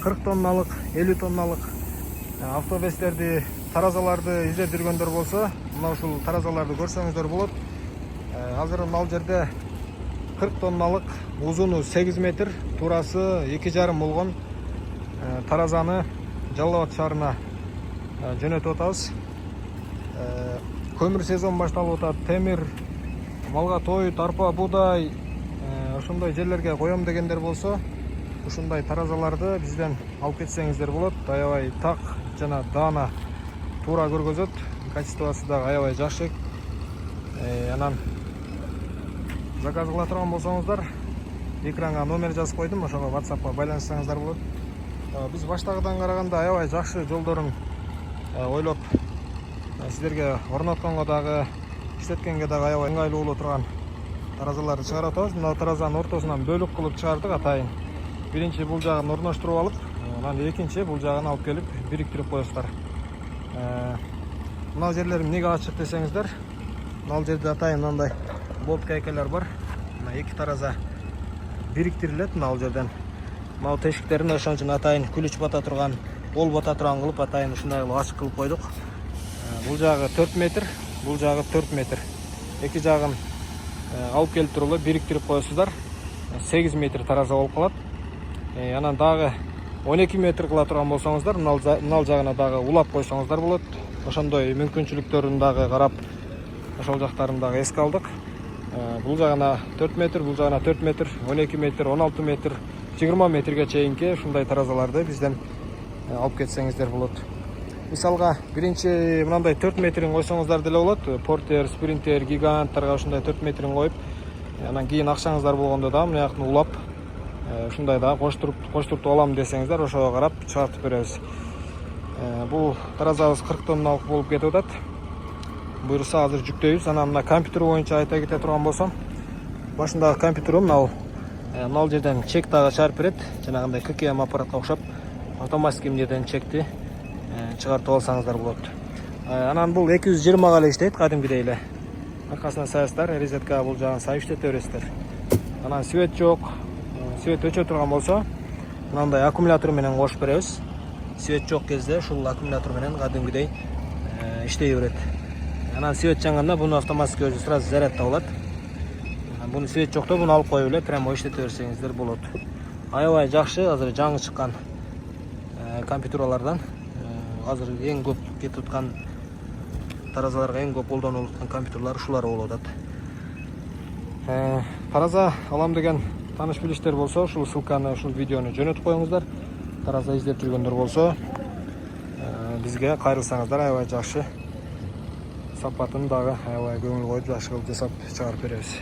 40 тонналык, 50 тонналык автобустерди, таразаларды издеп жүргөндөр болсо, мына ушул таразаларды көрсөңүздөр болот. Азыр мына жерде 40 тонналык, узуну 8 метр, турасы 2,5 болгон таразаны Жалал Абад шаарына жөнөтүп атабыз. Көмүр сезон башталып атат. Темир, малга тоют, арпа, буудай ошондой жерлерге коем дегендер болсо, ушундай таразаларды бизден алып кетсеңиздер болот. Аябай так жана даана туура көргөзөт. Качествосы да аябай жакшы. Анан заказ кыла турган болсоңуздар, экранга номер жазып койдум, ошого WhatsAppка байланышсаңыздар болот. Биз баштагыдан караганда аябай жакшы жолдорун ойлоп сиздерге орнотконго дагы, иштеткенге дагы аябай ыңгайлуу боло турган таразаларды чыгарып атабыз. Мына таразанын ортосунан бөлүк кылып чыгардык атайын. Биринчи бул жагын орноштуруп алып, анан экинчи бул жагын алып келип бириктирип коесуздар. Мына жерлер эмнеге ачык десеңиздер, мына жерде атайын мындай болт кайкелер бар. Мына эки тараза бириктирилет мына жерден. Мына тешиктерин ошон үчүн атайын күлүч бата турган, ол бата турган кылып атайын ушундай кылып ачык кылып койдук. Бул жагы 4 метр, бул жагы 4 метр. Эки жагын алып келип туруп бириктирип коесуздар. 8 метр тараза болуп калат. Анан дагы 12 метр кыла турган болсоңуздар, мына жагына дагы улап койсоңуздар болот. Ошондой мүмкүнчүлүктөрүн дагы карап, ошол жактарын дагы эске алдык. Бул жагына 4 метр, бул жагына 4 метр, 12 метр, 16 метр, 20 метрге чейинки ушундай таразаларды бизден алып кетсеңиздер болот. Мисалга, биринчи мындай 4 метрин койсоңуздар деле болот. Портер, спринтер, гиганттарга ушундай 4 метрин коюп, анан кийин акчаңыздар болгондо да мына жактан улап, ушундай да коштуртуп алам десеңиздер, ошого карап чыгартып беребиз. Бул таразабыз 40 тонналык болуп кетип атат. Буюрса азыр жүктөйбүз. Анан мына компьютер боюнча айта кете турган болсом, башындагы компьютер мына жерден чек дагы чыгарып берет. Жанагындай ККМ аппаратка окшоп, автоматически жерден чекти чыгартып алсаңыздар болот. Анан бул 220 эле иштейт, кадимгидей эле. Аркасына саяздар, резеткага бул жагын сайып иштете бересиздер. Анан свет жок, свет өчө турган болсо, мындай аккумулятор менен кошуп беребиз. Свет жок кезде ушул аккумулятор менен кадимгидей иштей берет. Анан свет жанганда буну автоматически өзү сразу зарядтап алат. Буну свет жокто буну алып коюп эле прямо иштете берсеңиздер болот. Аябай жакшы, азыр жаңы чыккан компьютерлардан азыр эң көп кетип аткан таразаларга эң көп колдонулуп аткан компьютерлар ушулар болуп атат. Тараза алам деген таныш билиштер болсо, ушул ссылканы, ушул видеону жөнөтүп коюңуздар. Тараза издеп жүргөндөр болсо, бизге кайрылсаңыздар аябай жакшы. Сапатын дагы аябай көңүл коюп жакшы кылып жасап чыгарып беребиз.